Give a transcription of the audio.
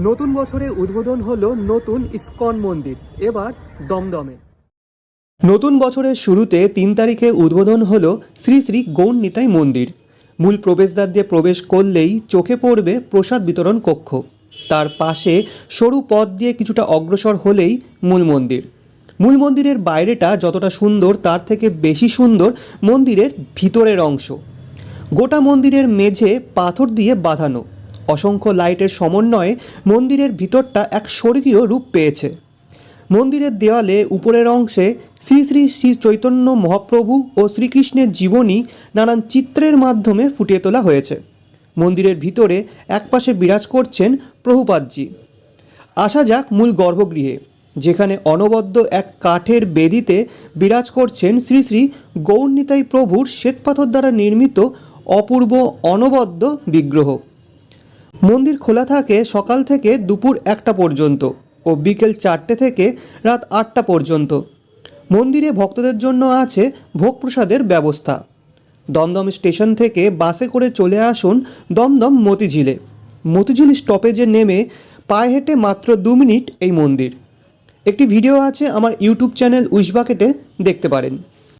নতুন বছরে উদ্বোধন হলো নতুন ইসকন মন্দির, এবার দমদমে। নতুন বছরের শুরুতে 3 তারিখে উদ্বোধন হলো শ্রী শ্রী গৌর নিতাই মন্দির। মূল প্রবেশদ্বার দিয়ে প্রবেশ করলেই চোখে পড়বে প্রসাদ বিতরণ কক্ষ। তার পাশে সরু পথ দিয়ে কিছুটা অগ্রসর হলেই মূল মন্দির। মূল মন্দিরের বাইরেটা যতটা সুন্দর তার থেকে বেশি সুন্দর মন্দিরের ভিতরের অংশ। গোটা মন্দিরের মেঝে পাথর দিয়ে বাঁধানো, অসংখ্য লাইটের সমন্বয়ে মন্দিরের ভিতরটা এক স্বর্গীয় রূপ পেয়েছে। মন্দিরের দেওয়ালে উপরের অংশে শ্রী শ্রী শ্রী চৈতন্য মহাপ্রভু ও শ্রীকৃষ্ণের জীবনী নানান চিত্রের মাধ্যমে ফুটিয়ে তোলা হয়েছে। মন্দিরের ভিতরে একপাশে বিরাজ করছেন প্রভুপাদজি। আসা যাক মূল গর্ভগৃহে, যেখানে অনবদ্য এক কাঠের বেদিতে বিরাজ করছেন শ্রী শ্রী গৌর নিতাই প্রভুর শ্বেতপাথর দ্বারা নির্মিত অপূর্ব অনবদ্য বিগ্রহ। মন্দির খোলা থাকে সকাল থেকে দুপুর 1টা পর্যন্ত ও বিকেল 4টে থেকে রাত 8টা পর্যন্ত। মন্দিরে ভক্তদের জন্য আছে ভোগ প্রসাদের ব্যবস্থা। দমদম স্টেশন থেকে বাসে করে চলে আসুন দমদম মতিঝিলে। মতিঝিল স্টপেজে নেমে পায়ে হেঁটে মাত্র 2 মিনিট এই মন্দির। একটি ভিডিও আছে আমার ইউটিউব চ্যানেল উইশ বাকেটে, দেখতে পারেন।